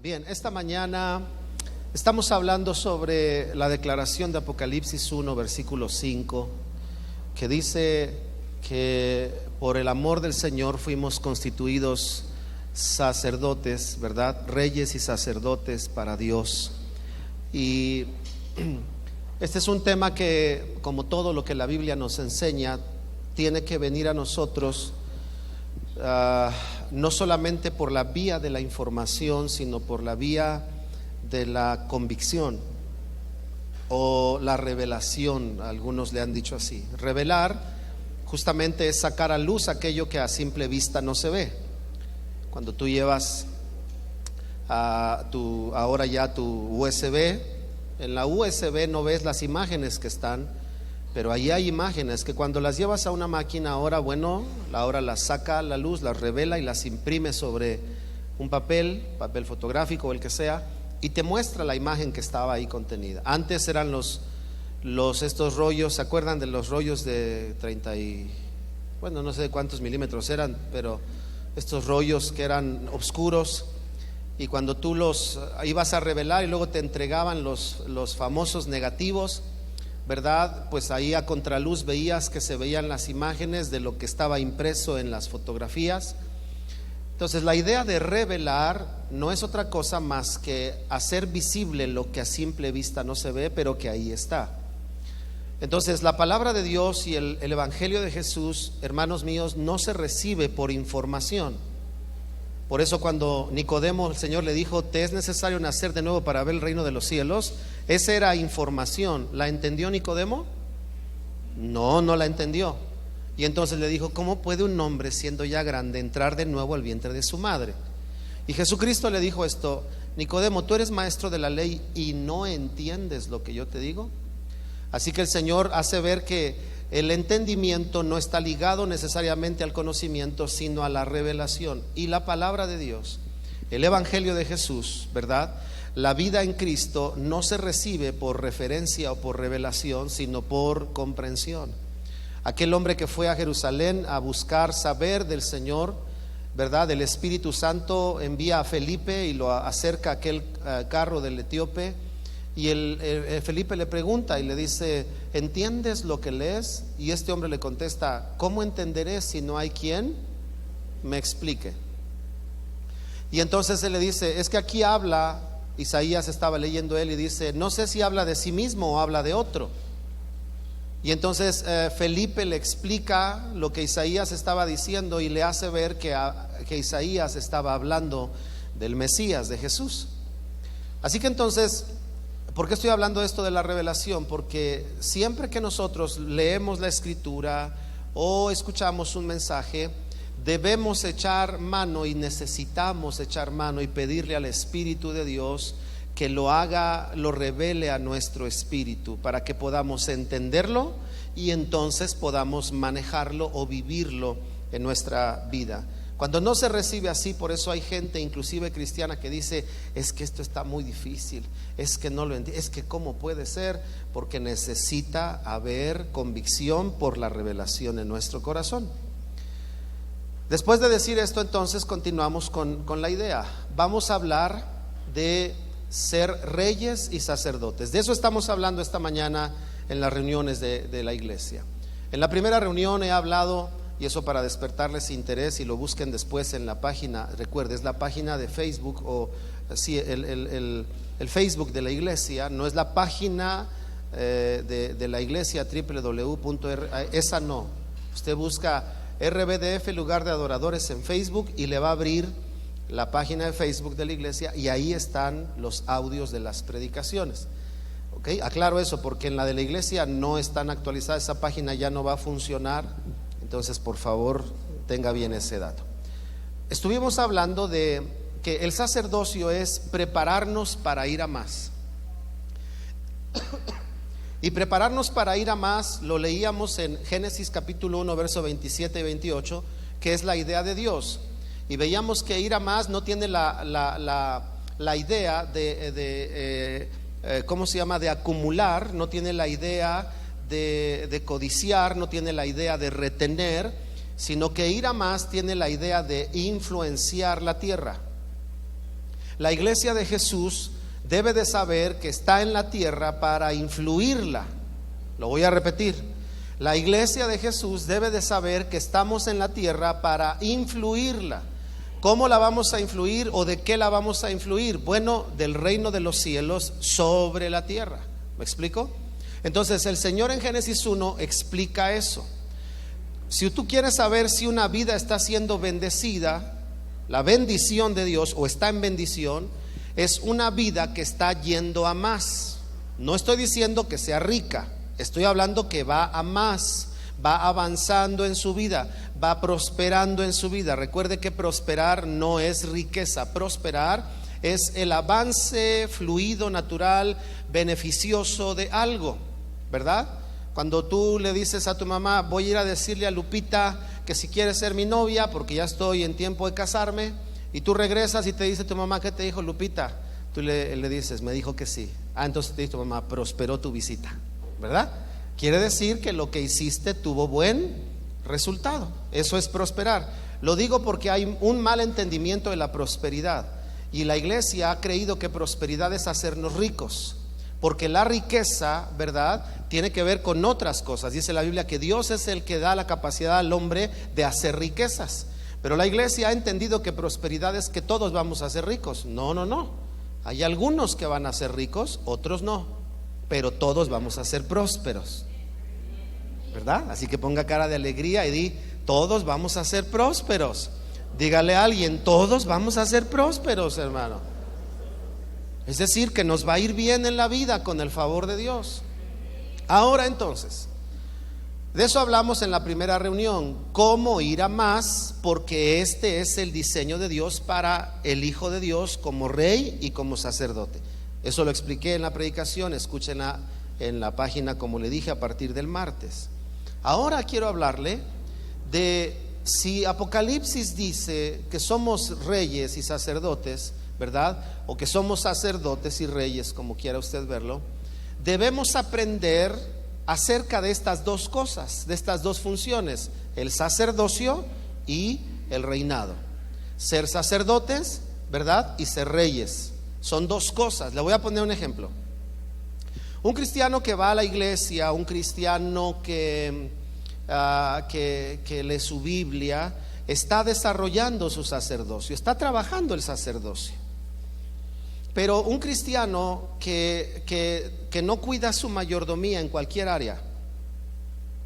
Bien, esta mañana estamos hablando sobre la declaración de Apocalipsis 1, versículo 5, que dice que por el amor del Señor fuimos constituidos sacerdotes, ¿verdad? Reyes y sacerdotes para Dios. Y este es un tema que, como todo lo que la Biblia nos enseña, tiene que venir a nosotros no solamente por la vía de la información, sino por la vía de la convicción o la revelación. Algunos le han dicho así. Revelar justamente es sacar a luz aquello que a simple vista no se ve. Cuando tú llevas ahora ya tu USB, en la USB no ves las imágenes que están, pero ahí hay imágenes que cuando las llevas a una máquina ahora las saca a la luz, las revela y las imprime sobre un papel fotográfico o el que sea, y te muestra la imagen que estaba ahí contenida. Antes eran estos rollos, ¿se acuerdan de los rollos de 30 y no sé cuántos milímetros eran, pero estos rollos que eran oscuros, y cuando tú los ibas a revelar y luego te entregaban los famosos negativos, ¿verdad? Pues ahí a contraluz veías que se veían las imágenes de lo que estaba impreso en las fotografías. Entonces la idea de revelar no es otra cosa más que hacer visible lo que a simple vista no se ve, pero que ahí está. Entonces la palabra de Dios y el Evangelio de Jesús, hermanos míos, no se recibe por información. Por eso cuando Nicodemo, el Señor le dijo: te es necesario nacer de nuevo para ver el reino de los cielos, esa era información. ¿La entendió Nicodemo? No la entendió. Y entonces le dijo: ¿cómo puede un hombre siendo ya grande entrar de nuevo al vientre de su madre? Y Jesucristo le dijo esto: Nicodemo, tú eres maestro de la ley y no entiendes lo que yo te digo. Así que el Señor hace ver que el entendimiento no está ligado necesariamente al conocimiento, sino a la revelación. Y la palabra de Dios, el Evangelio de Jesús, ¿verdad? La vida en Cristo no se recibe por referencia o por revelación, sino por comprensión. Aquel hombre que fue a Jerusalén a buscar saber del Señor, ¿verdad? El Espíritu Santo envía a Felipe y lo acerca a aquel carro del etíope. Y Felipe le pregunta y le dice: ¿entiendes lo que lees? Y este hombre le contesta: ¿cómo entenderé si no hay quien me explique? Y entonces él le dice: es que aquí habla, Isaías estaba leyendo él y dice: no sé si habla de sí mismo o habla de otro. Y entonces Felipe le explica lo que Isaías estaba diciendo y le hace ver que Isaías estaba hablando del Mesías, de Jesús. Así que entonces, ¿por qué estoy hablando de esto de la revelación? Porque siempre que nosotros leemos la Escritura o escuchamos un mensaje, debemos echar mano y necesitamos echar mano y pedirle al Espíritu de Dios que lo revele a nuestro espíritu para que podamos entenderlo y entonces podamos manejarlo o vivirlo en nuestra vida. Cuando no se recibe así, por eso hay gente, inclusive cristiana, que dice: es que esto está muy difícil, es que no lo entiendo, es que cómo puede ser, porque necesita haber convicción por la revelación en nuestro corazón. Después de decir esto, entonces continuamos con la idea. Vamos a hablar de ser reyes y sacerdotes. De eso estamos hablando esta mañana en las reuniones de la iglesia. En la primera reunión he hablado, y eso para despertarles interés, y lo busquen después en la página, recuerde, es la página de Facebook, o sí, el Facebook de la iglesia, no es la página de la iglesia esa no. Usted busca RBDF, lugar de adoradores, en Facebook, y le va a abrir la página de Facebook de la iglesia, y ahí están los audios de las predicaciones. ¿Ok? Aclaro eso porque en la de la iglesia no están actualizadas, esa página ya no va a funcionar. Entonces, por favor, tenga bien ese dato. Estuvimos hablando de que el sacerdocio es prepararnos para ir a más. Y prepararnos para ir a más lo leíamos en Génesis capítulo 1, verso 27 y 28, que es la idea de Dios. Y veíamos que ir a más no tiene la idea ¿cómo se llama? De acumular, no tiene la idea de codiciar, no tiene la idea de retener, sino que ir a más tiene la idea de influenciar la tierra. La iglesia de Jesús debe de saber que está en la tierra para influirla. Lo voy a repetir. La iglesia de Jesús debe de saber que estamos en la tierra para influirla. ¿Cómo la vamos a influir o de qué la vamos a influir? Bueno, del reino de los cielos sobre la tierra. ¿Me explico? Entonces el Señor en Génesis 1 explica eso. Si tú quieres saber si una vida está siendo bendecida, la bendición de Dios o está en bendición, es una vida que está yendo a más. No estoy diciendo que sea rica, estoy hablando que va a más, va avanzando en su vida, va prosperando en su vida. Recuerde que prosperar no es riqueza, prosperar es el avance fluido, natural, beneficioso de algo, ¿verdad? Cuando tú le dices a tu mamá, voy a ir a decirle a Lupita que si quiere ser mi novia porque ya estoy en tiempo de casarme, y tú regresas y te dice tu mamá, ¿qué te dijo Lupita? Tú le dices, me dijo que sí. Entonces te dice tu mamá, prosperó tu visita, ¿verdad? Quiere decir que lo que hiciste tuvo buen resultado. Eso es prosperar. Lo digo porque hay un mal entendimiento de la prosperidad, y la iglesia ha creído que prosperidad es hacernos ricos, porque la riqueza, ¿verdad?, tiene que ver con otras cosas. Dice la Biblia que Dios es el que da la capacidad al hombre de hacer riquezas. Pero la iglesia ha entendido que prosperidad es que todos vamos a ser ricos. No, no, no. Hay algunos que van a ser ricos, otros no. Pero todos vamos a ser prósperos, ¿verdad? Así que ponga cara de alegría y di, todos vamos a ser prósperos. Dígale a alguien, todos vamos a ser prósperos, hermano. Es decir, que nos va a ir bien en la vida con el favor de Dios. Ahora entonces, de eso hablamos en la primera reunión, cómo ir a más, porque este es el diseño de Dios para el Hijo de Dios como rey y como sacerdote. Eso lo expliqué en la predicación, escúchenla en la página, como le dije, a partir del martes. Ahora quiero hablarle de si Apocalipsis dice que somos reyes y sacerdotes, ¿verdad? O que somos sacerdotes y reyes, como quiera usted verlo. Debemos aprender acerca de estas dos cosas, de estas dos funciones, el sacerdocio y el reinado. Ser sacerdotes, ¿verdad?, y ser reyes. Son dos cosas. Le voy a poner un ejemplo. Un cristiano que va a la iglesia, un cristiano que lee su Biblia, está desarrollando su sacerdocio, está trabajando el sacerdocio. Pero un cristiano que no cuida su mayordomía en cualquier área,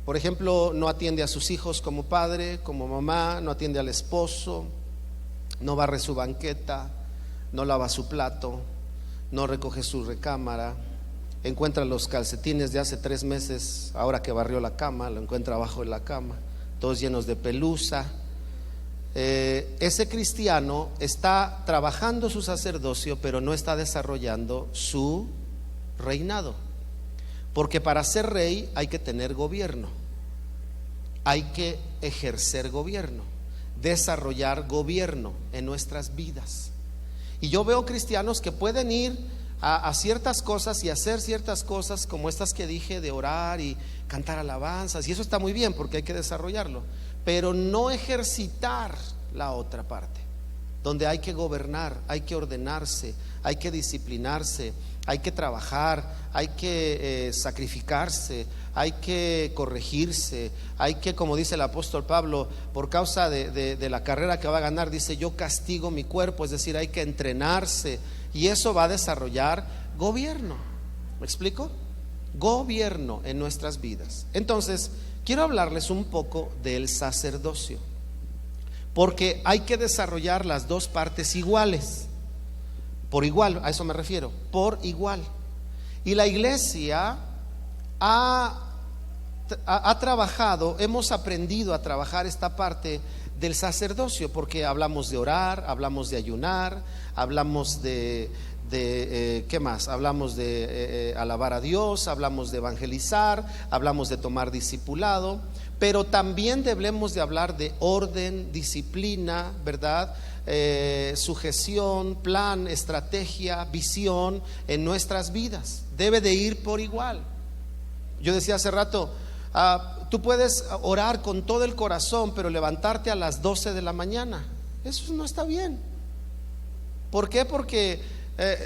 por ejemplo, no atiende a sus hijos como padre, como mamá, no atiende al esposo, no barre su banqueta, no lava su plato, no recoge su recámara, encuentra los calcetines de hace 3 meses, ahora que barrió la cama, lo encuentra abajo de la cama, todos llenos de pelusa. Ese cristiano está trabajando su sacerdocio, pero no está desarrollando su reinado, porque para ser rey hay que tener gobierno, hay que ejercer gobierno, desarrollar gobierno en nuestras vidas. Y yo veo cristianos que pueden ir a ciertas cosas y hacer ciertas cosas como estas que dije, de orar y cantar alabanzas, y eso está muy bien porque hay que desarrollarlo, pero no ejercitar la otra parte, donde hay que gobernar, hay que ordenarse, hay que disciplinarse, hay que trabajar, hay que sacrificarse, hay que corregirse, hay que, como dice el apóstol Pablo, por causa de la carrera que va a ganar, dice, yo castigo mi cuerpo, es decir, hay que entrenarse, y eso va a desarrollar gobierno. ¿Me explico? Gobierno en nuestras vidas. Entonces, quiero hablarles un poco del sacerdocio, porque hay que desarrollar las dos partes iguales, por igual, a eso me refiero, por igual. Y la iglesia ha trabajado, hemos aprendido a trabajar esta parte del sacerdocio, porque hablamos de orar, hablamos de ayunar, hablamos de ¿qué más? Hablamos de alabar a Dios, hablamos de evangelizar, hablamos de tomar discipulado, pero también debemos de hablar de orden, disciplina, ¿verdad? Sujeción, plan, estrategia, visión en nuestras vidas. Debe de ir por igual. Yo decía hace rato, tú puedes orar con todo el corazón, pero levantarte a las 12 de la mañana, eso no está bien. ¿Por qué? Porque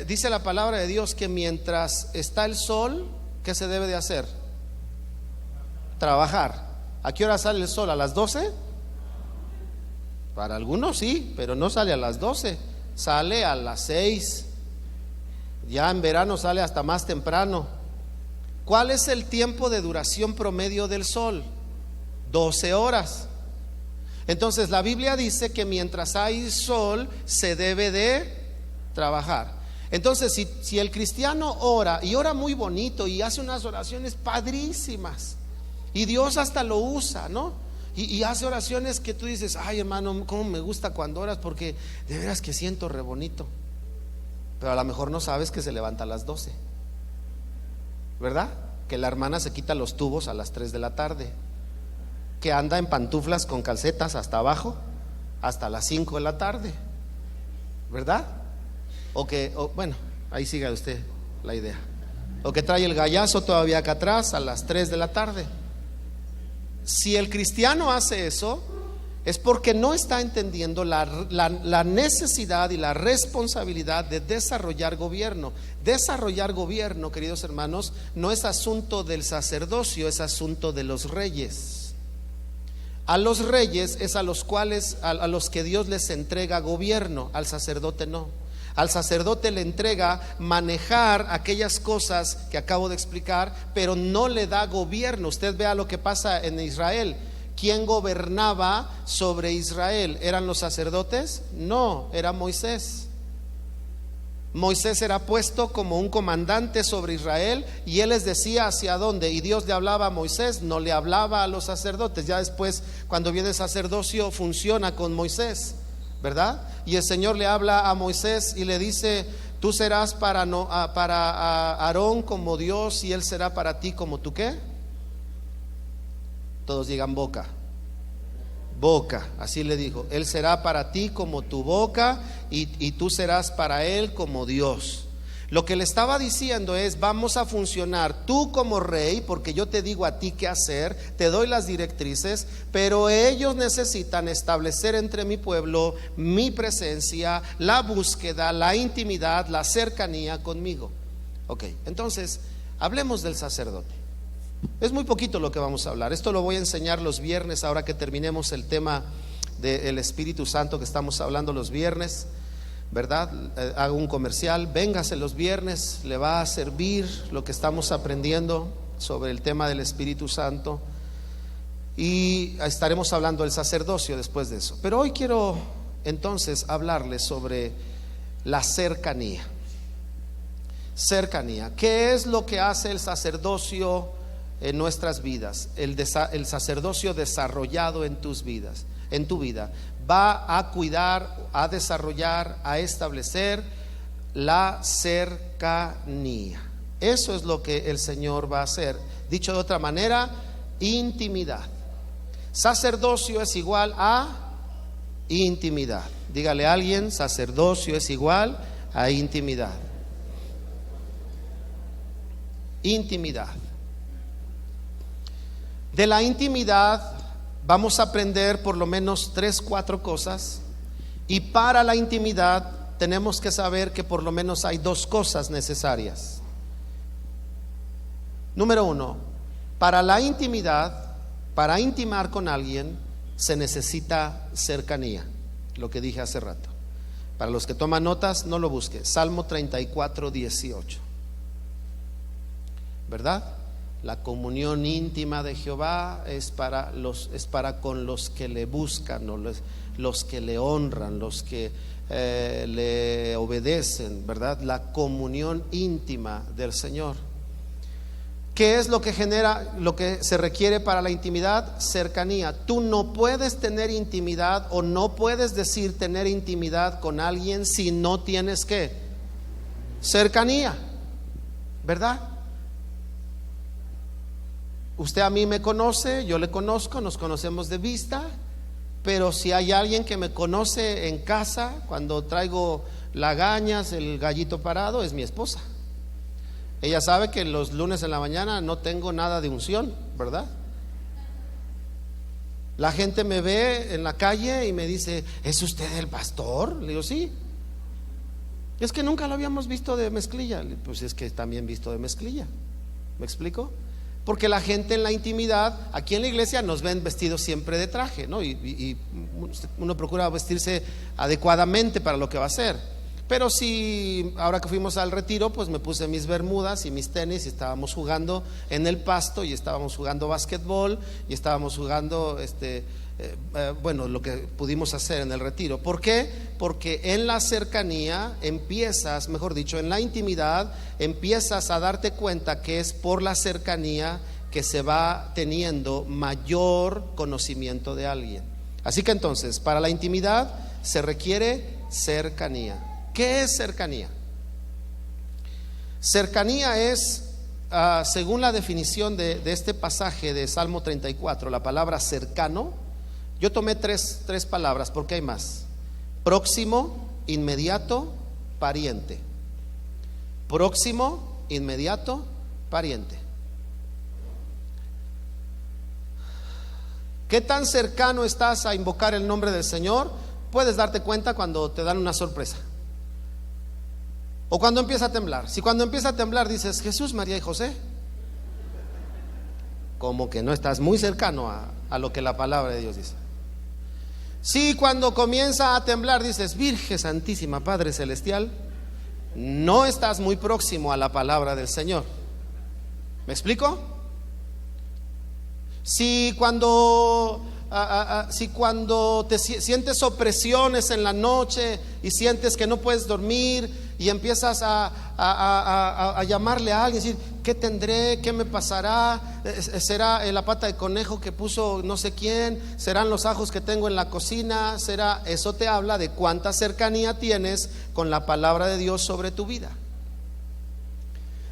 dice la palabra de Dios que mientras está el sol, ¿qué se debe de hacer? Trabajar. ¿A qué hora sale el sol? ¿A las 12? Para algunos sí, pero no sale a las 12, sale a las 6. Ya en verano sale hasta más temprano. ¿Cuál es el tiempo de duración promedio del sol? 12 horas. Entonces la Biblia dice que mientras hay sol se debe de trabajar. Entonces si el cristiano ora y ora muy bonito y hace unas oraciones padrísimas y Dios hasta lo usa, ¿no? Y hace oraciones que tú dices, ay hermano, cómo me gusta cuando oras, porque de veras que siento re bonito. Pero a lo mejor no sabes que se levanta a las 12, ¿verdad? Que la hermana se quita los tubos a las 3 de la tarde, que anda en pantuflas con calcetas hasta abajo hasta las 5 de la tarde, ¿verdad? Bueno, ahí siga usted la idea. O que trae el gallazo todavía acá atrás a las 3 de la tarde. Si el cristiano hace eso, es porque no está entendiendo la necesidad y la responsabilidad de desarrollar gobierno. Desarrollar gobierno, queridos hermanos, no es asunto del sacerdocio, es asunto de los reyes. A los reyes es a los que Dios les entrega gobierno, al sacerdote no. Al sacerdote le entrega manejar aquellas cosas que acabo de explicar, pero no le da gobierno. Usted vea lo que pasa en Israel. ¿Quién gobernaba sobre Israel? ¿Eran los sacerdotes? No, era Moisés. Moisés era puesto como un comandante sobre Israel y él les decía hacia dónde, y Dios le hablaba a Moisés, no le hablaba a los sacerdotes. Ya después, cuando viene el sacerdocio, funciona con Moisés, ¿verdad? Y el Señor le habla a Moisés y le dice: tú serás para Aarón como Dios y él será para ti como tú, ¿qué? Todos digan boca. Boca, así le dijo: él será para ti como tu boca y tú serás para él como Dios. Lo que le estaba diciendo es: vamos a funcionar tú como rey, porque yo te digo a ti qué hacer, te doy las directrices, pero ellos necesitan establecer entre mi pueblo mi presencia, la búsqueda, la intimidad, la cercanía conmigo. Ok, entonces hablemos del sacerdote. Es muy poquito lo que vamos a hablar. Esto lo voy a enseñar los viernes, ahora que terminemos el tema del Espíritu Santo que estamos hablando los viernes, ¿verdad? Hago un comercial: véngase los viernes, le va a servir lo que estamos aprendiendo sobre el tema del Espíritu Santo, y estaremos hablando del sacerdocio después de eso. Pero hoy quiero entonces hablarles sobre la cercanía. Cercanía. ¿Qué es lo que hace el sacerdocio en nuestras vidas? El sacerdocio desarrollado en tus vidas, en tu vida, va a cuidar, a desarrollar, a establecer la cercanía. Eso es lo que el Señor va a hacer. Dicho de otra manera, intimidad. Sacerdocio es igual a intimidad. Dígale a alguien: sacerdocio es igual a intimidad. Intimidad. De la intimidad vamos a aprender por lo menos 3-4 cosas, y para la intimidad tenemos que saber que por lo menos hay 2 cosas necesarias. Número 1, para la intimidad, para intimar con alguien, se necesita cercanía, lo que dije hace rato. Para los que toman notas, no lo busque. Salmo 34:18, ¿verdad? La comunión íntima de Jehová es para con los que le buscan, ¿no? los que le honran, los que le obedecen, ¿verdad? La comunión íntima del Señor. ¿Qué es lo que genera, lo que se requiere para la intimidad? Cercanía. Tú no puedes tener intimidad, o no puedes decir tener intimidad con alguien si no tienes, ¿qué? Cercanía, ¿verdad? Usted a mí me conoce, yo le conozco, nos conocemos de vista, pero si hay alguien que me conoce en casa, cuando traigo lagañas, el gallito parado, es mi esposa. Ella sabe que los lunes en la mañana no tengo nada de unción, ¿verdad? La gente me ve en la calle y me dice: ¿es usted el pastor? Le digo: sí. Es que nunca lo habíamos visto de mezclilla. Pues es que también visto de mezclilla. ¿Me explico? Porque la gente en la intimidad, aquí en la iglesia nos ven vestidos siempre de traje, ¿no? Y uno procura vestirse adecuadamente para lo que va a hacer. Pero si ahora que fuimos al retiro, pues me puse mis bermudas y mis tenis y estábamos jugando en el pasto y estábamos jugando básquetbol y estábamos jugando bueno, lo que pudimos hacer en el retiro. ¿Por qué? Porque en la cercanía empiezas, mejor dicho, en la intimidad empiezas a darte cuenta que es por la cercanía que se va teniendo mayor conocimiento de alguien. Así que entonces, para la intimidad se requiere cercanía. ¿Qué es cercanía? Cercanía es, según la definición de este pasaje de Salmo 34, la palabra cercano. Yo tomé tres palabras porque hay más: próximo, inmediato, pariente. Próximo, inmediato, pariente. ¿Qué tan cercano estás a invocar el nombre del Señor? Puedes darte cuenta cuando te dan una sorpresa o cuando empieza a temblar. Si cuando empieza a temblar dices Jesús, María y José, como que no estás muy cercano a lo que la palabra de Dios dice. Si cuando comienza a temblar dices Virgen Santísima, Padre Celestial, no estás muy próximo a la palabra del Señor. ¿Me explico? Si cuando te sientes opresiones en la noche y sientes que no puedes dormir y empiezas a llamarle a alguien, decir, ¿qué tendré? ¿Qué me pasará? ¿Será la pata de conejo que puso no sé quién? ¿Serán los ajos que tengo en la cocina? ¿Será? Eso te habla de cuánta cercanía tienes con la palabra de Dios sobre tu vida.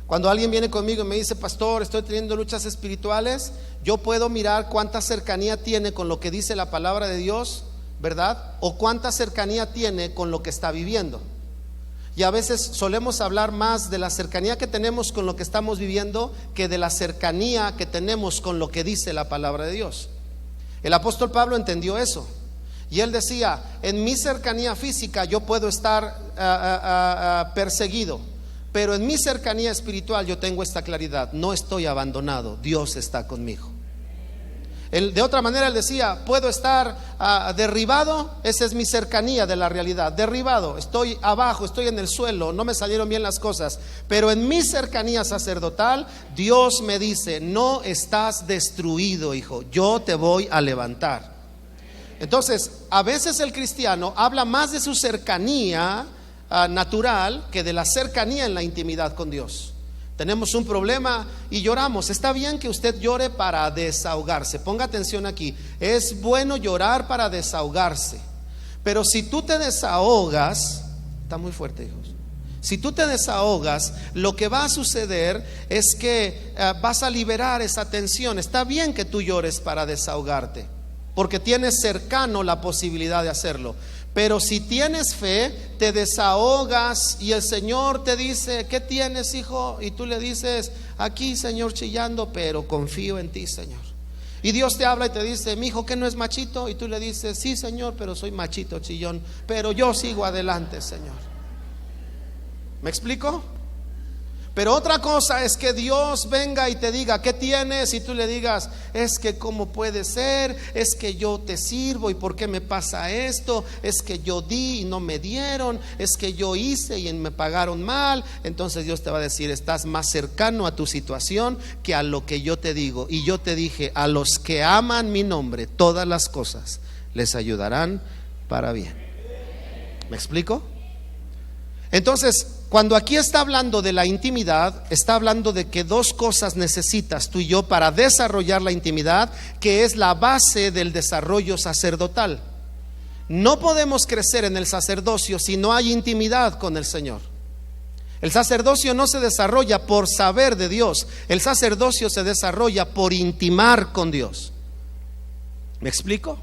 Cuando alguien viene conmigo y me dice, pastor, estoy teniendo luchas espirituales, yo puedo mirar cuánta cercanía tiene con lo que dice la palabra de Dios, ¿verdad? O cuánta cercanía tiene con lo que está viviendo. Y a veces solemos hablar más de la cercanía que tenemos con lo que estamos viviendo que de la cercanía que tenemos con lo que dice la palabra de Dios. El apóstol Pablo entendió eso. Y él decía, en mi cercanía física yo puedo estar perseguido, pero en mi cercanía espiritual yo tengo esta claridad: no estoy abandonado, Dios está conmigo. De otra manera él decía, puedo estar derribado, esa es mi cercanía de la realidad, derribado, estoy abajo, estoy en el suelo, no me salieron bien las cosas, pero en mi cercanía sacerdotal Dios me dice, no estás destruido, hijo, yo te voy a levantar. Entonces, a veces el cristiano habla más de su cercanía natural que de la cercanía en la intimidad con Dios. Tenemos un problema y lloramos. Está bien que usted llore para desahogarse. Ponga atención aquí. Es bueno llorar para desahogarse. Pero si tú te desahogas, está muy fuerte, hijos. Si tú te desahogas, lo que va a suceder es que vas a liberar esa tensión. Está bien que tú llores para desahogarte, porque tienes cercano la posibilidad de hacerlo. Pero si tienes fe, te desahogas y el Señor te dice, ¿qué tienes, hijo? Y tú le dices, aquí, Señor, chillando, pero confío en ti, Señor. Y Dios te habla y te dice, mi hijo, ¿qué no es machito? Y tú le dices, sí, Señor, pero soy machito chillón, pero yo sigo adelante, Señor. ¿Me explico? Pero otra cosa es que Dios venga y te diga, ¿qué tienes? Y tú le digas, es que cómo puede ser, es que yo te sirvo y por qué me pasa esto, es que yo di y no me dieron, es que yo hice y me pagaron mal. Entonces Dios te va a decir, estás más cercano a tu situación que a lo que yo te digo. Y yo te dije, a los que aman mi nombre, todas las cosas les ayudarán para bien. ¿Me explico? Entonces, cuando aquí está hablando de la intimidad, está hablando de que dos cosas necesitas tú y yo para desarrollar la intimidad, que es la base del desarrollo sacerdotal. No podemos crecer en el sacerdocio si no hay intimidad con el Señor. El sacerdocio no se desarrolla por saber de Dios, el sacerdocio se desarrolla por intimar con Dios. ¿Me explico?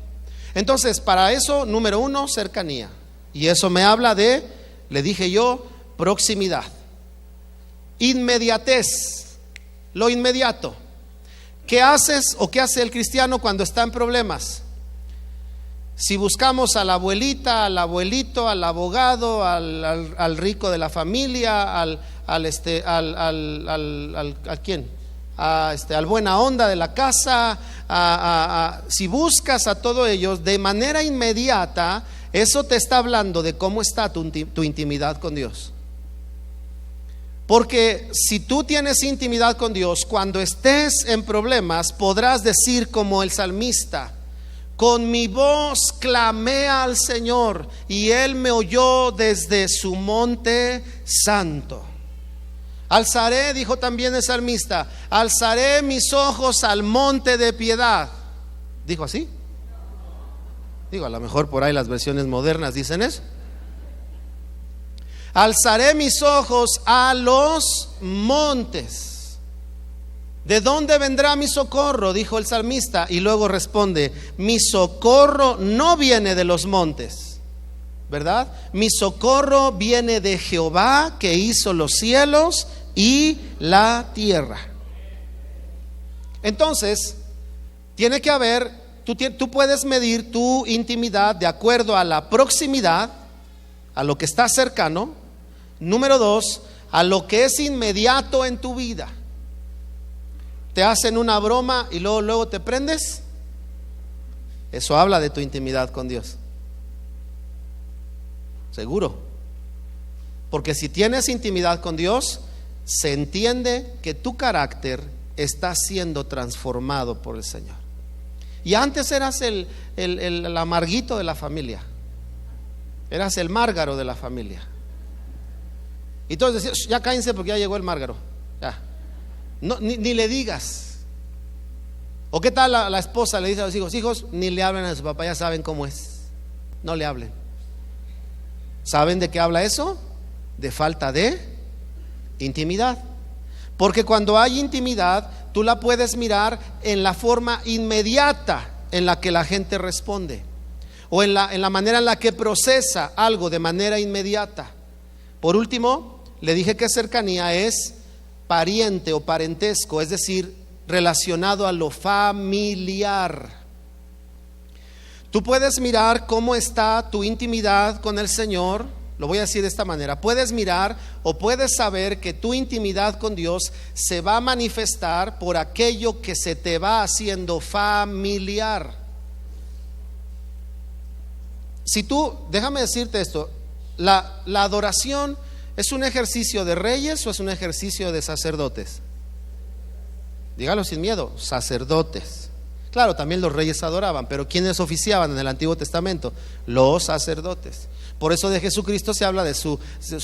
Entonces, para eso, número uno, cercanía. Y eso me habla de, le dije yo, proximidad, inmediatez, lo inmediato. ¿Qué haces o qué hace el cristiano cuando está en problemas? Si buscamos a la abuelita, al abuelito, al abogado, al rico de la familia, al buena onda de la casa, si buscas a todos ellos de manera inmediata, eso te está hablando de cómo está tu intimidad con Dios. Porque si tú tienes intimidad con Dios, cuando estés en problemas, podrás decir como el salmista: con mi voz clamé al Señor y Él me oyó desde su monte santo. Alzaré, dijo también el salmista, alzaré mis ojos al monte de piedad. ¿Dijo así? Digo, a lo mejor por ahí las versiones modernas dicen eso. Alzaré mis ojos a los montes. ¿De dónde vendrá mi socorro?, dijo el salmista, y luego responde: mi socorro no viene de los montes, ¿verdad? Mi socorro viene de Jehová, que hizo los cielos y la tierra. Entonces, tiene que haber, tú puedes medir tu intimidad de acuerdo a la proximidad, a lo que está cercano. Número 2, a lo que es inmediato en tu vida. Te hacen una broma y luego te prendes. Eso habla de tu intimidad con Dios. Seguro. Porque si tienes intimidad con Dios, se entiende que tu carácter está siendo transformado por el Señor. Y antes eras el amarguito de la familia. Eras el márgaro de la familia. Y entonces decías: ya cállense porque ya llegó el márgaro. Ya. No, ni le digas. ¿O qué tal la esposa le dice a los hijos: hijos, ni le hablen a su papá, ya saben cómo es, no le hablen? ¿Saben de qué habla eso? De falta de intimidad. Porque cuando hay intimidad, tú la puedes mirar en la forma inmediata en la que la gente responde, o en la manera en la que procesa algo de manera inmediata. Por último, le dije que cercanía es pariente o parentesco, es decir, relacionado a lo familiar. Tú puedes mirar cómo está tu intimidad con el Señor. Lo voy a decir de esta manera: puedes mirar o puedes saber que tu intimidad con Dios se va a manifestar por aquello que se te va haciendo familiar. Si tú, déjame decirte esto, la adoración ¿es un ejercicio de reyes o es un ejercicio de sacerdotes? Dígalo sin miedo: sacerdotes. Claro, también los reyes adoraban, pero ¿quiénes oficiaban en el Antiguo Testamento? Los sacerdotes. Por eso de Jesucristo se habla de su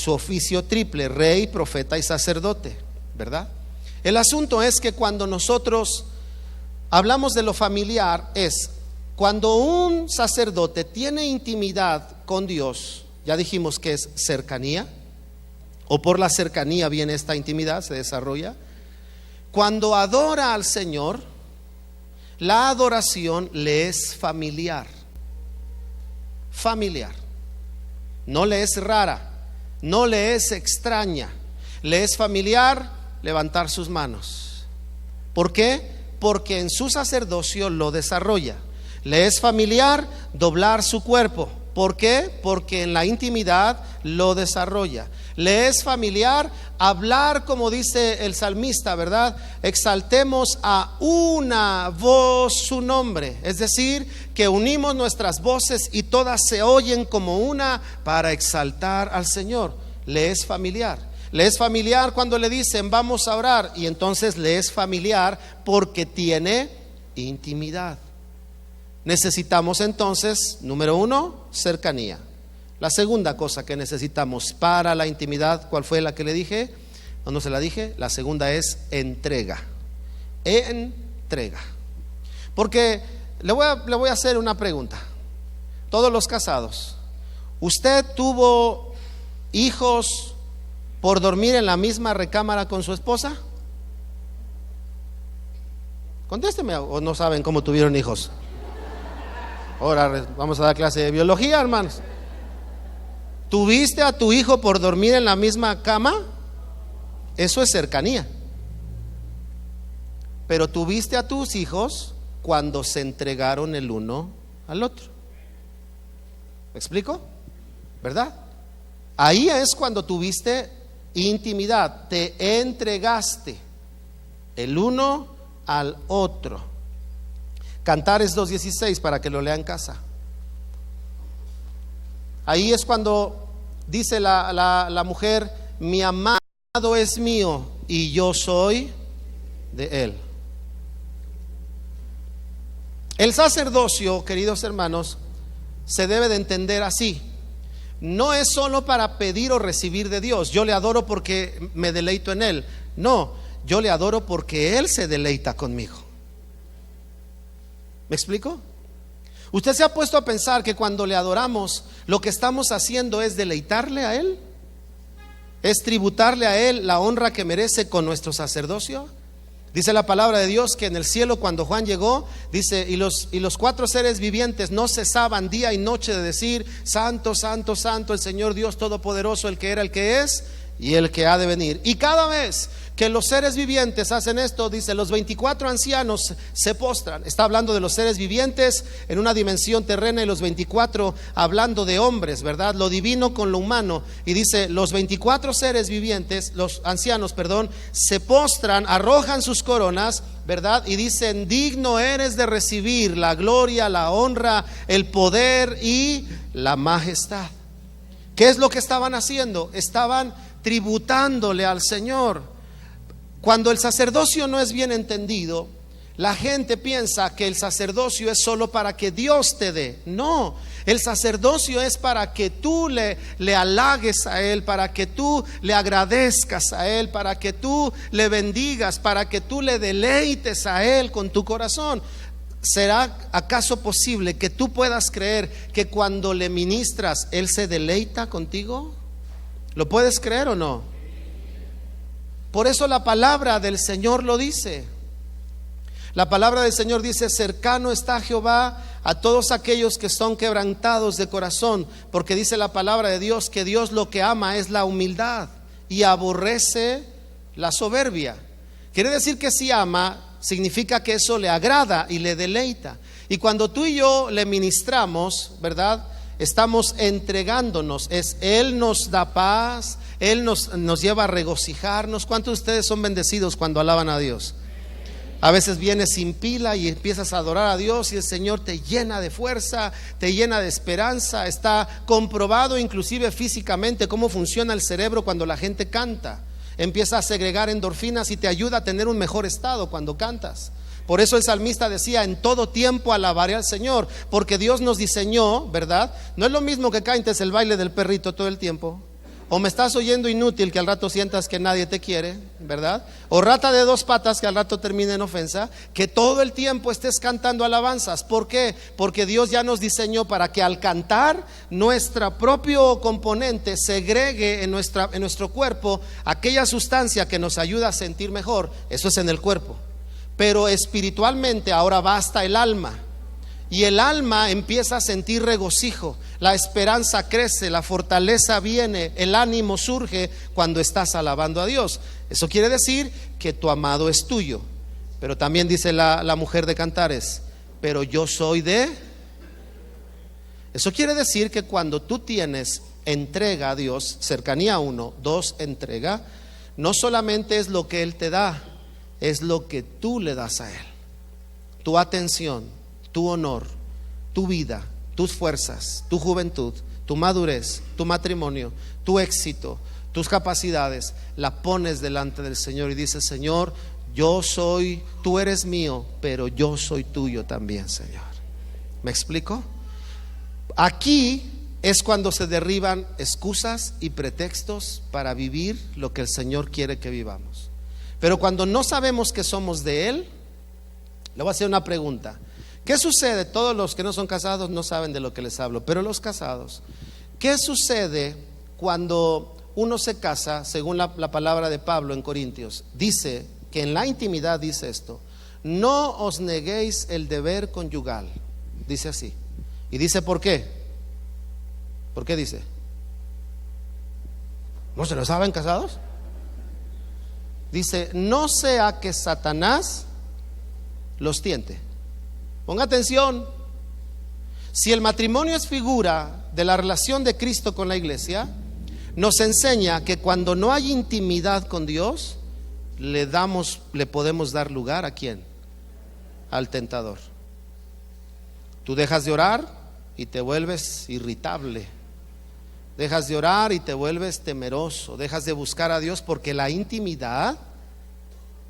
oficio triple: rey, profeta y sacerdote, ¿verdad? El asunto es que cuando nosotros hablamos de lo familiar, es cuando un sacerdote tiene intimidad con Dios. Ya dijimos que es cercanía, o por la cercanía viene esta intimidad, se desarrolla. Cuando adora al Señor, la adoración le es familiar. Familiar. No le es rara, no le es extraña. Le es familiar levantar sus manos. ¿Por qué? Porque en su sacerdocio lo desarrolla. Le es familiar doblar su cuerpo. ¿Por qué? Porque en la intimidad lo desarrolla. Le es familiar hablar, como dice el salmista, ¿verdad? Exaltemos a una voz su nombre. Es decir, que unimos nuestras voces y todas se oyen como una para exaltar al Señor. Le es familiar. Le es familiar cuando le dicen: vamos a orar. Y entonces le es familiar porque tiene intimidad. Necesitamos entonces, número 1, cercanía. La segunda cosa que necesitamos para la intimidad, ¿cuál fue la que le dije? ¿No se la dije? La segunda es entrega. Entrega. Porque le voy a hacer una pregunta. Todos los casados, ¿usted tuvo hijos por dormir en la misma recámara con su esposa? Contésteme, o no saben cómo tuvieron hijos. Ahora vamos a dar clase de biología, hermanos. ¿Tuviste a tu hijo por dormir en la misma cama? Eso es cercanía. Pero tuviste a tus hijos cuando se entregaron el uno al otro. ¿Me explico? ¿Verdad? Ahí es cuando tuviste intimidad, te entregaste el uno al otro. Cantares 2:16 para que lo lea en casa. Ahí es cuando dice la mujer: mi amado es mío y yo soy de él. El sacerdocio, queridos hermanos, se debe de entender así. No es solo para pedir o recibir de Dios. Yo le adoro porque me deleito en él. No, yo le adoro porque él se deleita conmigo. ¿Me explico? ¿Usted se ha puesto a pensar que cuando le adoramos, lo que estamos haciendo es deleitarle a él? ¿Es tributarle a él la honra que merece con nuestro sacerdocio? Dice la palabra de Dios que en el cielo, cuando Juan llegó, dice, y los cuatro seres vivientes no cesaban día y noche de decir: santo, santo, santo, el Señor Dios Todopoderoso, el que era, el que es y el que ha de venir. Y cada vez que los seres vivientes hacen esto, dice, los 24 ancianos se postran. Está hablando de los seres vivientes en una dimensión terrena, y los 24 hablando de hombres, ¿verdad? Lo divino con lo humano. Y dice, los 24 seres vivientes, los ancianos, perdón, se postran, arrojan sus coronas, ¿verdad? Y dicen: digno eres de recibir la gloria, la honra, el poder y la majestad. ¿Qué es lo que estaban haciendo? Estaban tributándole al Señor. Cuando el sacerdocio no es bien entendido, la gente piensa que el sacerdocio es solo para que Dios te dé. No, el sacerdocio es para que tú le halagues a Él, para que tú le agradezcas a Él, para que tú le bendigas, para que tú le deleites a Él con tu corazón. ¿Será acaso posible que tú puedas creer que cuando le ministras Él se deleita contigo? ¿Lo puedes creer o no? Por eso la palabra del Señor lo dice. La palabra del Señor dice: cercano está Jehová a todos aquellos que son quebrantados de corazón, porque dice la palabra de Dios que Dios lo que ama es la humildad y aborrece la soberbia. Quiere decir que si ama, significa que eso le agrada y le deleita. Y cuando tú y yo le ministramos, ¿verdad?, estamos entregándonos. Él nos da paz, Él nos lleva a regocijarnos. ¿Cuántos de ustedes son bendecidos cuando alaban a Dios? A veces vienes sin pila y empiezas a adorar a Dios y el Señor te llena de fuerza, te llena de esperanza. Está comprobado inclusive físicamente cómo funciona el cerebro cuando la gente canta. Empieza a segregar endorfinas y te ayuda a tener un mejor estado cuando cantas. Por eso el salmista decía: en todo tiempo alabaré al Señor, porque Dios nos diseñó, ¿verdad? No es lo mismo que cantes el baile del perrito todo el tiempo, o me estás oyendo inútil que al rato sientas que nadie te quiere, ¿verdad? O rata de dos patas que al rato termine en ofensa, que todo el tiempo estés cantando alabanzas. ¿Por qué? Porque Dios ya nos diseñó para que al cantar nuestro propio componente segregue en nuestro cuerpo aquella sustancia que nos ayuda a sentir mejor. Eso es en el cuerpo. Pero espiritualmente ahora va hasta el alma, y el alma empieza a sentir regocijo, la esperanza crece, la fortaleza viene, el ánimo surge cuando estás alabando a Dios. Eso quiere decir que tu amado es tuyo. Pero también dice la mujer de Cantares: pero yo soy de. Eso quiere decir que cuando tú tienes entrega a Dios, cercanía, 1, 2, entrega, no solamente es lo que Él te da, es lo que tú le das a Él. Tu atención, tu honor, tu vida, tus fuerzas, tu juventud, tu madurez, tu matrimonio, tu éxito, tus capacidades, la pones delante del Señor y dices: Señor, tú eres mío, pero yo soy tuyo también, Señor. ¿Me explico? Aquí es cuando se derriban excusas y pretextos para vivir lo que el Señor quiere que vivamos. Pero cuando no sabemos que somos de Él, le voy a hacer una pregunta. ¿Qué sucede? Todos los que no son casados no saben de lo que les hablo, pero los casados, ¿qué sucede cuando uno se casa? Según la palabra de Pablo en Corintios, dice que en la intimidad dice esto: no os neguéis el deber conyugal. Dice así. Y dice: ¿por qué? ¿Por qué dice? ¿No se lo saben, casados? Dice: no sea que Satanás los tiente. Ponga atención. Si el matrimonio es figura de la relación de Cristo con la iglesia nos enseña que cuando no hay intimidad con Dios, le podemos dar lugar ¿a quién? Al tentador. Tú dejas de orar y te vuelves irritable. Dejas de orar y te vuelves temeroso. Dejas de buscar a Dios porque la intimidad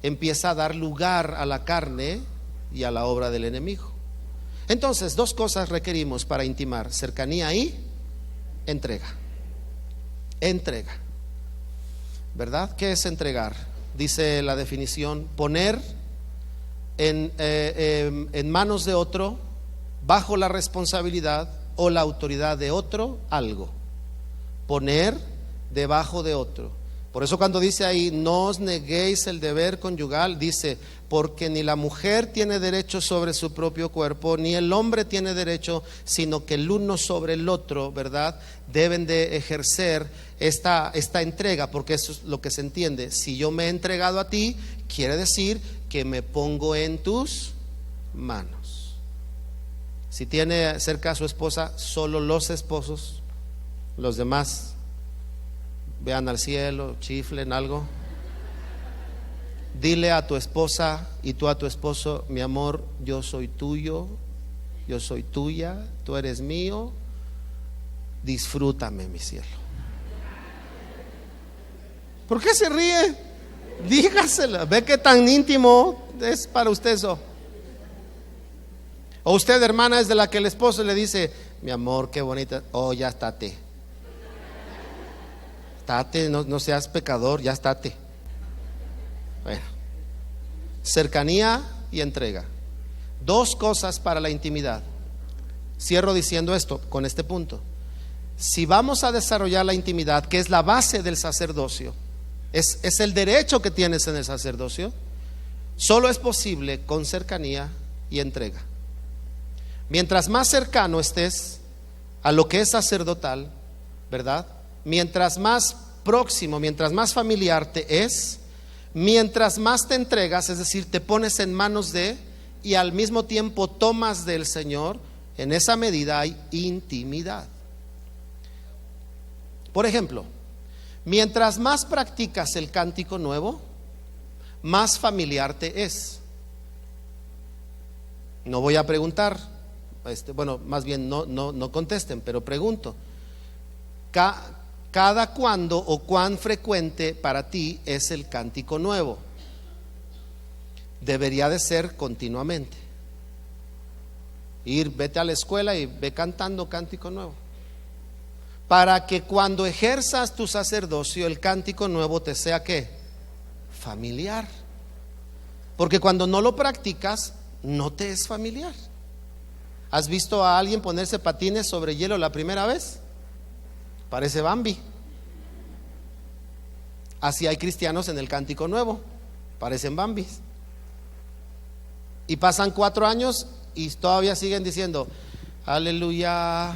empieza a dar lugar a la carne y a la obra del enemigo. Entonces, dos cosas requerimos para intimar: cercanía y entrega. Entrega, ¿verdad? ¿Qué es entregar? Dice la definición: poner en manos de otro, bajo la responsabilidad o la autoridad de otro, algo. Poner debajo de otro. Por eso cuando dice ahí, no os neguéis el deber conyugal, dice, porque ni la mujer tiene derecho sobre su propio cuerpo, ni el hombre tiene derecho, sino que el uno sobre el otro, ¿verdad? Deben de ejercer esta entrega, porque eso es lo que se entiende. Si yo me he entregado a ti, quiere decir que me pongo en tus manos. Si tiene cerca a su esposa, solo los esposos, los demás vean al cielo, chiflen algo. Dile a tu esposa y tú a tu esposo: mi amor, yo soy tuyo, yo soy tuya, tú eres mío, disfrútame, mi cielo. ¿Por qué se ríe? Dígasela. Ve que tan íntimo es para usted eso. O usted, hermana, es de la que el esposo le dice: mi amor, qué bonita. Oh, ya estate. Estate, no seas pecador, ya estate. Bueno, cercanía y entrega. Dos cosas para la intimidad. Cierro diciendo esto con este punto. Si vamos a desarrollar la intimidad, que es la base del sacerdocio, es el derecho que tienes en el sacerdocio, solo es posible con cercanía y entrega. Mientras más cercano estés a lo que es sacerdotal, ¿verdad? Mientras más próximo, mientras más familiar te es, mientras más te entregas, es decir, te pones en manos de, y al mismo tiempo tomas del Señor, en esa medida hay intimidad. Por ejemplo, mientras más practicas el cántico nuevo, más familiar te es. No voy a preguntar, bueno, más bien no contesten, pero pregunto: ¿cada cuándo o cuán frecuente para ti es el cántico nuevo? Debería de ser continuamente. Vete a la escuela y ve cantando cántico nuevo, para que cuando ejerzas tu sacerdocio, el cántico nuevo te sea ¿qué? Familiar. Porque cuando no lo practicas, no te es familiar. ¿Has visto a alguien ponerse patines sobre hielo la primera vez? Parece Bambi. Así hay cristianos en el cántico nuevo, parecen Bambis. Y pasan 4 años y todavía siguen diciendo: aleluya,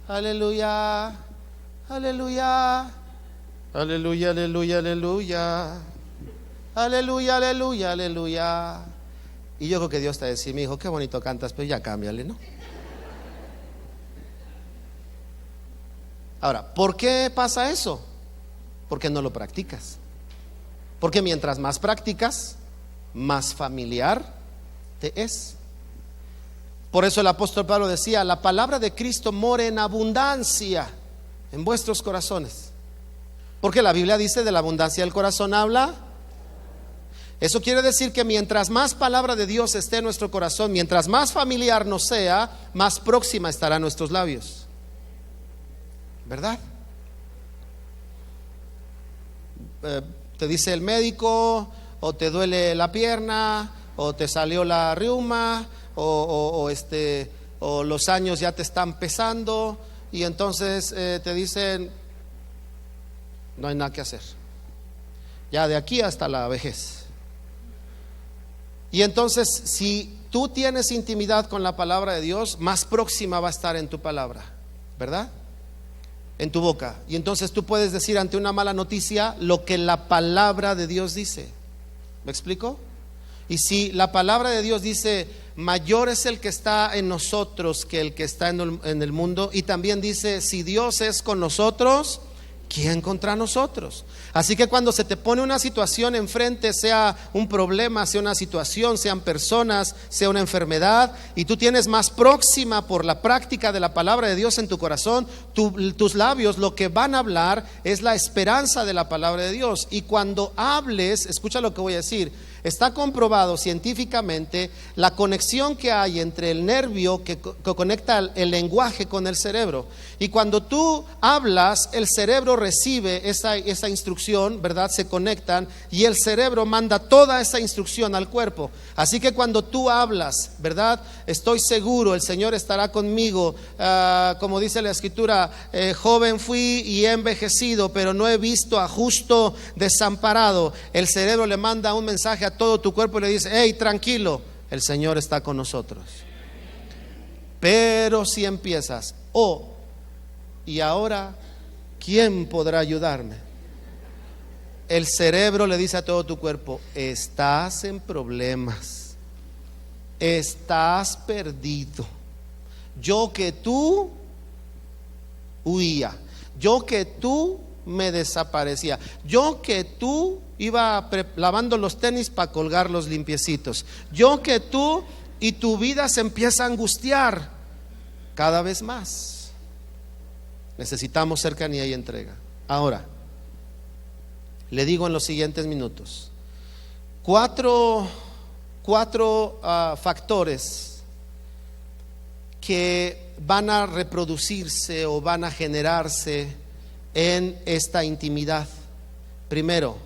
aleluya, aleluya, aleluya, aleluya, aleluya, aleluya, aleluya, aleluya. Y yo creo que Dios te va a decir: mi hijo, qué bonito cantas, pero ya cámbiale, ¿no? Ahora, ¿por qué pasa eso? Porque no lo practicas. Porque mientras más practicas, más familiar te es. Por eso el apóstol Pablo decía: la palabra de Cristo mora en abundancia en vuestros corazones. Porque la Biblia dice: de la abundancia del corazón habla. Eso quiere decir que mientras más palabra de Dios esté en nuestro corazón, mientras más familiar nos sea, más próxima estará a nuestros labios, ¿verdad? Te dice el médico, o te duele la pierna, o te salió la reuma, o los años ya te están pesando, y entonces te dicen: no hay nada que hacer, ya de aquí hasta la vejez. Y entonces, si tú tienes intimidad con la palabra de Dios, más próxima va a estar en tu palabra, ¿verdad? En tu boca. Y entonces tú puedes decir ante una mala noticia lo que la palabra de Dios dice. ¿Me explico? Y si la palabra de Dios dice: mayor es el que está en nosotros que el que está en el mundo. Y también dice, si Dios es con nosotros, ¿quién contra nosotros? Así que cuando se te pone una situación enfrente, sea un problema, sea una situación, sean personas, sea una enfermedad, y tú tienes más próxima por la práctica de la palabra de Dios en tu corazón, tus labios lo que van a hablar es la esperanza de la palabra de Dios. Y cuando hables, escucha lo que voy a decir, está comprobado científicamente la conexión que hay entre el nervio que conecta el lenguaje con el cerebro. Y cuando tú hablas, el cerebro recibe esa instrucción, ¿verdad? Se conectan y el cerebro manda toda esa instrucción al cuerpo. Así que cuando tú hablas, ¿verdad? Estoy seguro, el Señor estará conmigo. Como dice la Escritura, joven fui y he envejecido, pero no he visto a justo desamparado. El cerebro le manda un mensaje a todo tu cuerpo y le dice, hey, tranquilo, el Señor está con nosotros. Pero si empiezas, y ahora, ¿quién podrá ayudarme? El cerebro le dice a todo tu cuerpo, estás en problemas, estás perdido. Yo que tú huía, yo que tú me desaparecía, yo que tú iba lavando los tenis para colgarlos limpiecitos, yo que tú, y tu vida se empieza a angustiar cada vez más. Necesitamos cercanía y entrega. Ahora, le digo en los siguientes minutos, cuatro factores que van a reproducirse o van a generarse en esta intimidad. Primero,